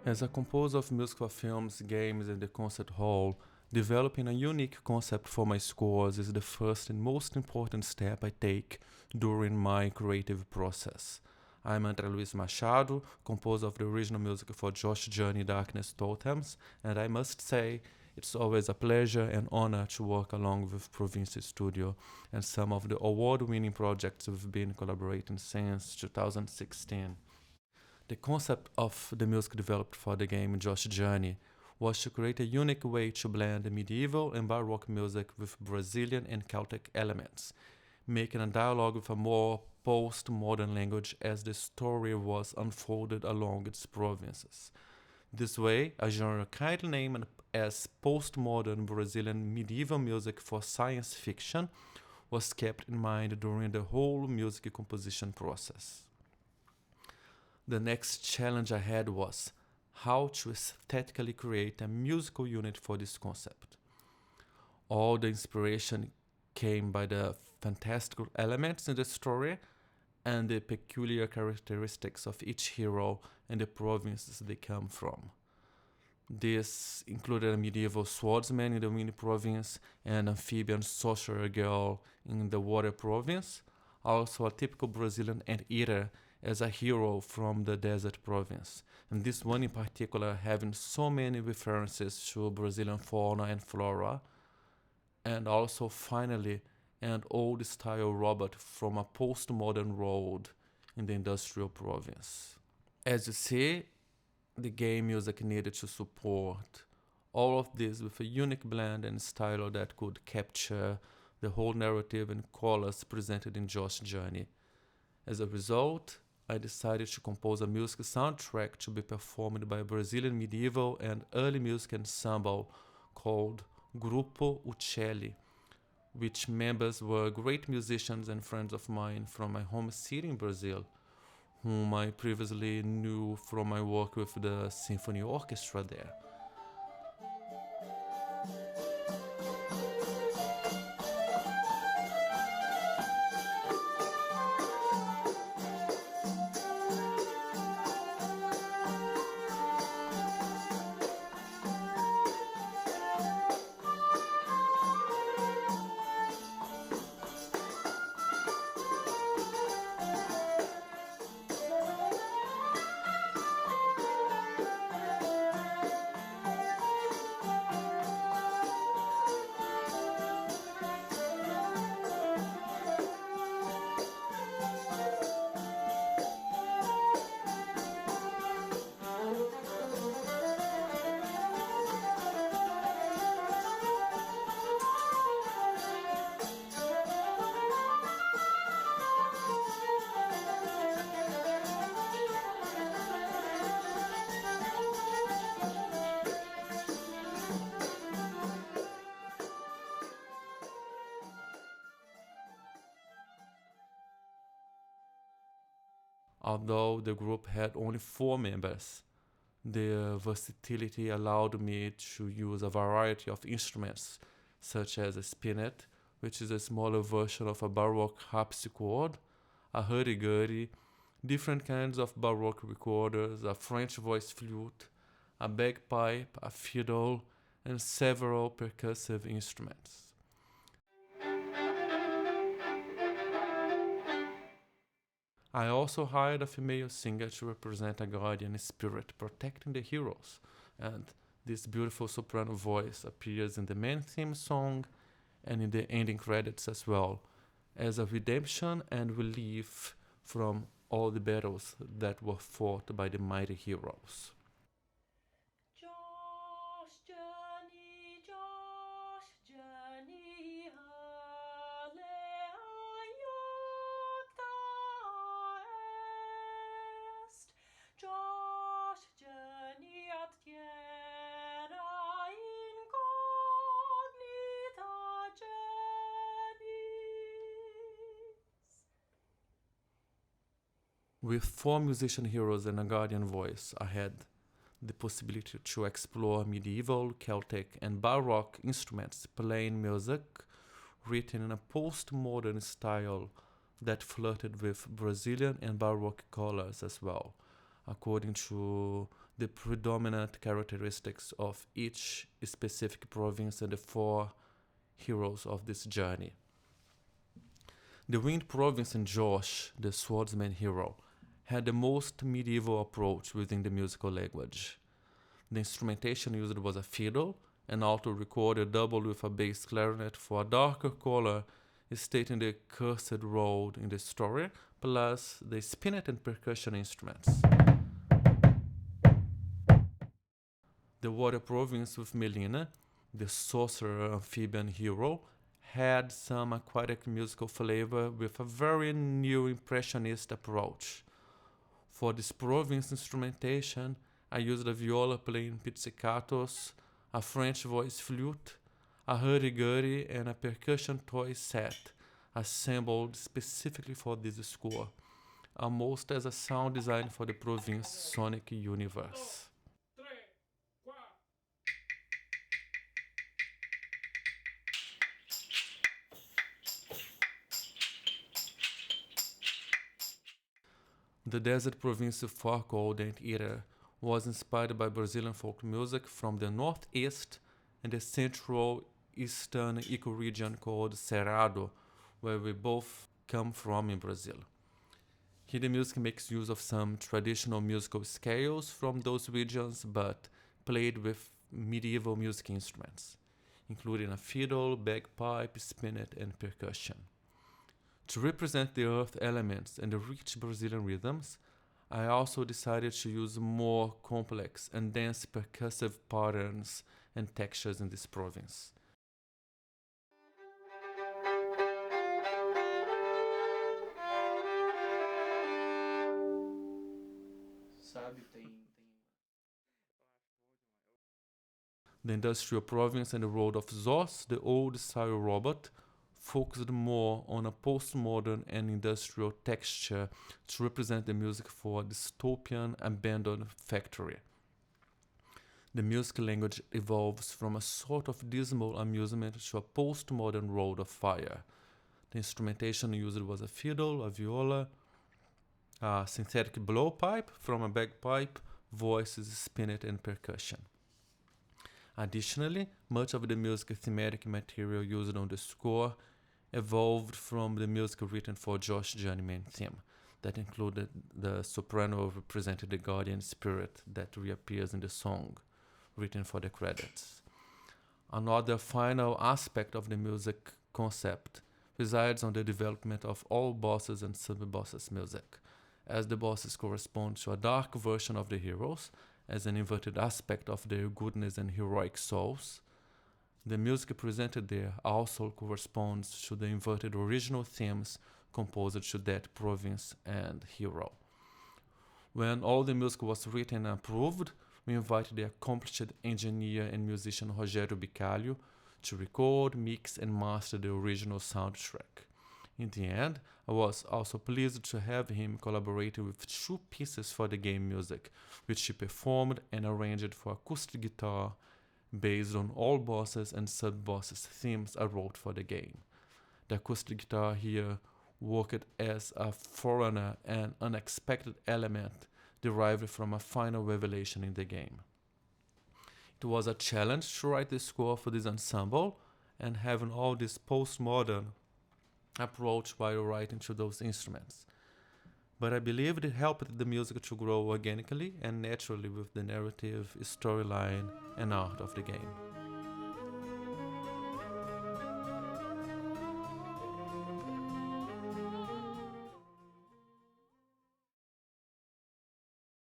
As a composer of music for films, games, and the concert hall, developing a unique concept for my scores is the first and most important step I take during my creative process. I'm André Luiz Machado, composer of the original music for Josh Journey Darkness Totems, and I must say, it's always a pleasure and honor to work along with Provincial Studio and some of the award-winning projects we've been collaborating since 2016. The concept of the music developed for the game Josh Journey was to create a unique way to blend medieval and baroque music with Brazilian and Celtic elements, making a dialogue with a more post-modern language as the story was unfolded along its provinces. This way, a genre kindly named as postmodern Brazilian medieval music for science fiction was kept in mind during the whole music composition process. The next challenge I had was how to aesthetically create a musical unit for this concept. All the inspiration came by the fantastical elements in the story and the peculiar characteristics of each hero and the provinces they come from. This included a medieval swordsman in the Wind province and an amphibian sorcerer girl in the Water province, also a typical Brazilian anteater as a hero from the Desert province, and this one in particular having so many references to Brazilian fauna and flora, and also finally an old-style robot from a postmodern world in the industrial province. As you see, the game music needed to support all of this with a unique blend and style that could capture the whole narrative and colors presented in Josh Journey. As a result, I decided to compose a music soundtrack to be performed by a Brazilian medieval and early music ensemble called Grupo Uccelli, which members were great musicians and friends of mine from my home city in Brazil, whom I previously knew from my work with the symphony orchestra there. Although the group had only 4 members, their versatility allowed me to use a variety of instruments, such as a spinet, which is a smaller version of a baroque harpsichord, a hurdy-gurdy, different kinds of baroque recorders, a French voice flute, a bagpipe, a fiddle, and several percussive instruments. I also hired a female singer to represent a guardian spirit protecting the heroes, and this beautiful soprano voice appears in the main theme song and in the ending credits as well, as a redemption and relief from all the battles that were fought by the mighty heroes. With 4 musician heroes and a guardian voice, I had the possibility to explore medieval, Celtic, and Baroque instruments playing music written in a postmodern style that flirted with Brazilian and Baroque colors as well, according to the predominant characteristics of each specific province and the four heroes of this journey. The Wind Province in Josh, the swordsman hero, had the most medieval approach within the musical language. The instrumentation used was a fiddle, an alto recorder doubled with a bass clarinet for a darker color, stating the cursed road in the story, plus the spinet and percussion instruments. The Water Province with Melina, the sorcerer amphibian hero, had some aquatic musical flavor with a very new impressionist approach. For this province instrumentation, I used a viola playing pizzicatos, a French voice flute, a hurdy-gurdy, and a percussion toy set assembled specifically for this score, almost as a sound design for the province sonic universe. The desert province of Farco Dent Eater was inspired by Brazilian folk music from the northeast and the central eastern ecoregion called Cerrado, where we both come from in Brazil. Here the music makes use of some traditional musical scales from those regions, but played with medieval music instruments, including a fiddle, bagpipe, spinet, and percussion. To represent the earth elements and the rich Brazilian rhythms, I also decided to use more complex and dense percussive patterns and textures in this province. The industrial province and the road of Zos, the old-style robot, focused more on a postmodern and industrial texture to represent the music for a dystopian abandoned factory. The music language evolves from a sort of dismal amusement to a postmodern road of fire. The instrumentation used was a fiddle, a viola, a synthetic blowpipe from a bagpipe, voices, spinet, and percussion. Additionally, much of the music thematic material used on the score evolved from the music written for Josh Journeyman theme, that included the soprano representing the guardian spirit that reappears in the song, written for the credits. Another final aspect of the music concept resides on the development of all bosses and sub-bosses music, as the bosses correspond to a dark version of the heroes, as an inverted aspect of their goodness and heroic souls. The music presented there also corresponds to the inverted original themes composed to that province and hero. When all the music was written and approved, we invited the accomplished engineer and musician Rogério Bicalho to record, mix, and master the original soundtrack. In the end, I was also pleased to have him collaborating with 2 pieces for the game music, which he performed and arranged for acoustic guitar based on all bosses and sub-bosses themes I wrote for the game. The acoustic guitar here worked as a forerunner and unexpected element derived from a final revelation in the game. It was a challenge to write the score for this ensemble and having all this postmodern approach while writing to those instruments. But I believe it helped the music to grow organically and naturally with the narrative, storyline, and art of the game.